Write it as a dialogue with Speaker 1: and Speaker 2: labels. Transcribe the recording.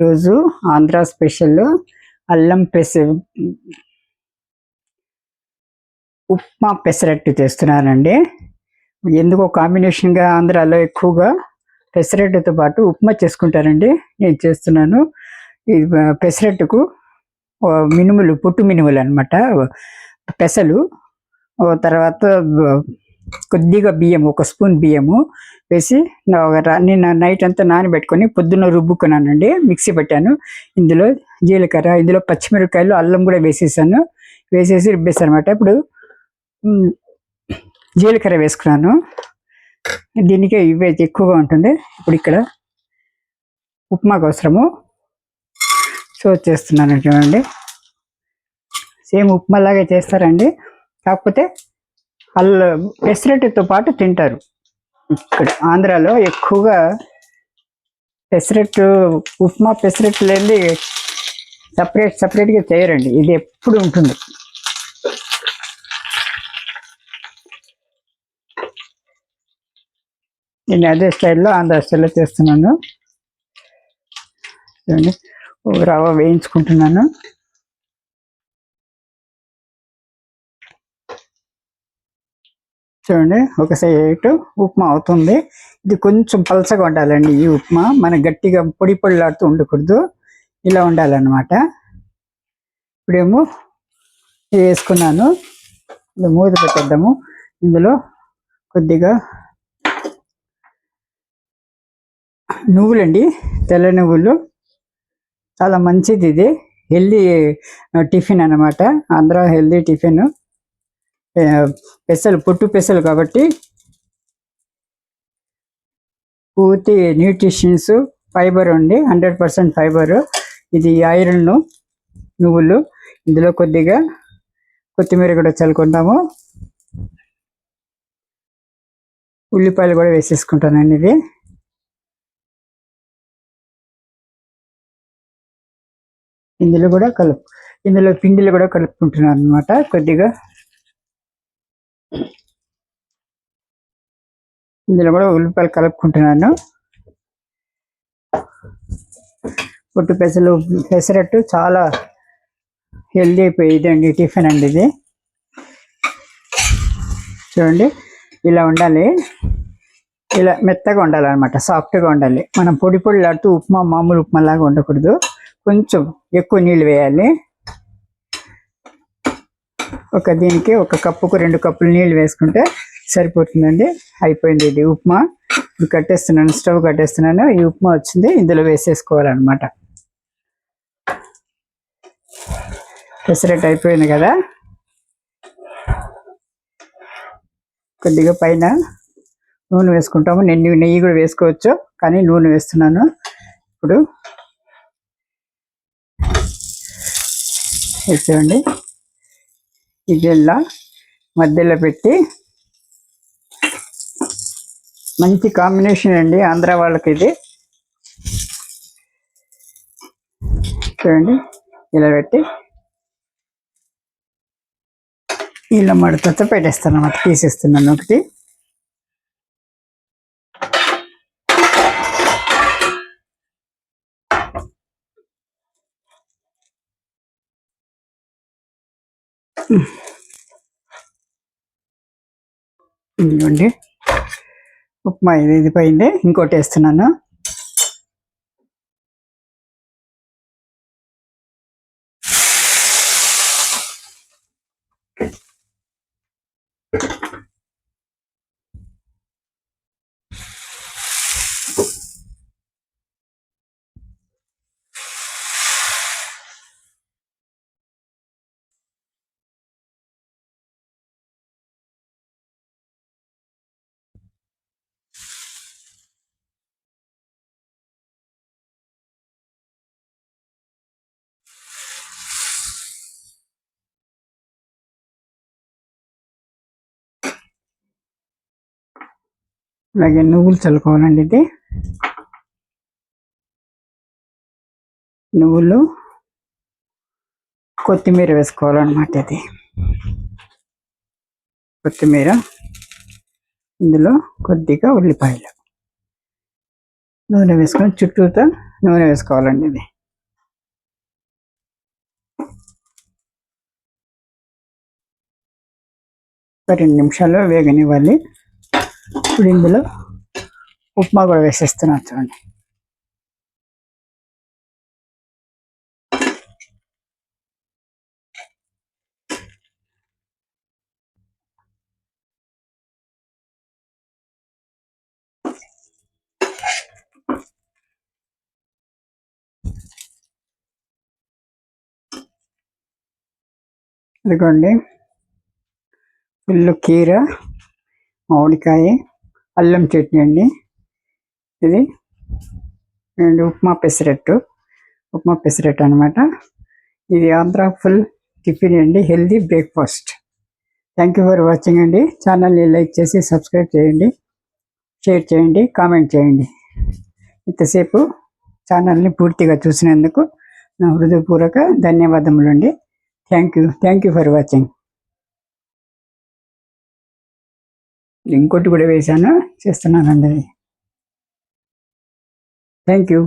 Speaker 1: ఈరోజు ఆంధ్ర స్పెషల్ అల్లం ఉప్మా పెసరట్టు చేస్తున్నానండి. ఎందుకో కాంబినేషన్గా ఆంధ్రాలో ఎక్కువగా పెసరట్టుతో పాటు ఉప్మా చేసుకుంటారండి. నేను చేస్తున్నాను. ఈ పెసరట్టుకు మినుములు, పొట్టు మినుములు అనమాట, పెసలు, తర్వాత కొద్దిగా బియ్యం, 1 స్పూన్ బియ్యము వేసి నేను నైట్ అంతా నానబెట్టుకొని పొద్దున్న రుబ్బుకున్నానండి. మిక్సీ పెట్టాను. ఇందులో జీలకర్ర, ఇందులో పచ్చిమిరపకాయలు, అల్లం కూడా వేసేసాను. వేసేసి రుబ్బేసాను అనమాట. ఇప్పుడు జీలకర్ర వేసుకున్నాను. దీనికే ఇవే ఎక్కువగా ఉంటుంది. ఇప్పుడు ఇక్కడ ఉప్మా కోసము చేస్తున్నాను చూడండి. సేమ్ ఉప్మాలాగే చేస్తారండి, కాకపోతే పెసరట్టుతో పాటు తింటారు. ఇక్కడ ఆంధ్రాలో ఎక్కువగా పెసరట్టు, ఉప్మా పెసరట్టు లేని సపరేట్గా చేయరండి. ఇది ఎప్పుడు ఉంటుంది. నేను అదే స్టైల్లో, ఆంధ్ర స్టైల్లో చేస్తున్నాను. చూడండి, రవ్వ వేయించుకుంటున్నాను. చూడండి, ఒక సైడ్ ఉప్మా అవుతుంది. ఇది కొంచెం పలచగా ఉండాలండి. ఈ ఉప్మా మన గట్టిగా పొడి పొడిలాడుతూ ఉండకూడదు, ఇలా ఉండాలన్నమాట. ఇప్పుడేమో వేసుకున్నాను. మూత పెట్టేద్దాము. ఇందులో కొద్దిగా నువ్వులండి, తెల్ల నువ్వులు. చాలా మంచిది, ఇది హెల్దీ టిఫిన్ అన్నమాట. Andhra healthy tiffin. పెసలు, పొట్టు పెసలు కాబట్టి పూర్తి న్యూట్రిషన్స్, ఫైబర్ ఉండి 100% ఫైబరు. ఇది ఐరన్ నువ్వులు. ఇందులో కొద్దిగా కొత్తిమీర కూడా చల్లుకుంటాము. ఉల్లిపాయలు కూడా వేసేసుకుంటానండి. ఇది ఇందులో పిండిలు కూడా కలుపుకుంటున్నాను అనమాట. కొద్దిగా ఇందులో కూడా ఉల్లిపాయలు కలుపుకుంటున్నాను. పొట్టు పెసరట్టు చాలా హెల్దీ అయిపోయిందండి టిఫిన్ అండి. ఇది చూడండి, ఇలా ఉండాలి. ఇలా మెత్తగా ఉండాలన్నమాట, సాఫ్ట్గా ఉండాలి. మనం పొడి పొడిలాడుతూ ఉప్మా, మామూలు ఉప్మా లాగా ఉండకూడదు. కొంచెం ఎక్కువ నీళ్ళు వేయాలి. దీనికి 1 కప్పుకు 2 కప్పులు నీళ్ళు వేసుకుంటే సరిపోతుందండి. అయిపోయింది ఇది ఉప్మా. ఇప్పుడు కట్టేస్తున్నాను, స్టవ్ కట్టేస్తున్నాను. ఈ ఉప్మా వచ్చింది, ఇందులో వేసేసుకోవాలన్నమాట. పెసరట్టు అయిపోయింది కదా. కొద్దిగా పైన నూనె వేసుకుంటాము. నెయ్యి కూడా వేసుకోవచ్చు, కానీ నూనె వేస్తున్నాను. ఇప్పుడు వేసేయండి. ఇది ఇలా మధ్యలో పెట్టి, మంచి కాంబినేషన్ అండి ఆంధ్ర వాళ్ళకి ఇది. చూడండి, ఇలా పెట్టి ఇలా మడతతో పెట్టేస్తాను అన్నమాట. తీసేస్తున్నాను ఒకటి. ఇదిగోండి, ఉప్మా ఇది పోయింది. ఇంకోటి వేస్తున్నాను. అలాగే నువ్వులు చల్లుకోవాలండి. ఇది నువ్వులు, కొత్తిమీర వేసుకోవాలన్నమాట. ఇది కొత్తిమీర, ఇందులో కొద్దిగా ఉల్లిపాయలు, నూనె వేసుకొని చుట్టూతో నూనె వేసుకోవాలండి. ఇది ఒక 2 నిమిషాలు వేగనివ్వాలి. ఇప్పుడు ఇందులో ఉప్మా కూడా వేసేస్తున్నాను చూడండి. ఇదిగోండి ఫుల్ కీర, మామిడికాయ, అల్లం చట్నీ అండి. ఇది అండ్ ఉప్మా పెసరట్టు అనమాట. ఇది ఆంధ్ర ఫుల్ టిఫిన్ అండి, healthy breakfast. Thank you for watching అండి. ఛానల్ని లైక్ చేసి సబ్స్క్రైబ్ చేయండి, షేర్ చేయండి, కామెంట్ చేయండి. ఇంతసేపు ఛానల్ని పూర్తిగా చూసినందుకు నా హృదయపూర్వక ధన్యవాదములు అండి. Thank you for watching. ఇంకోటి కూడా వేసాను, చేస్తున్నానండి. Thank you.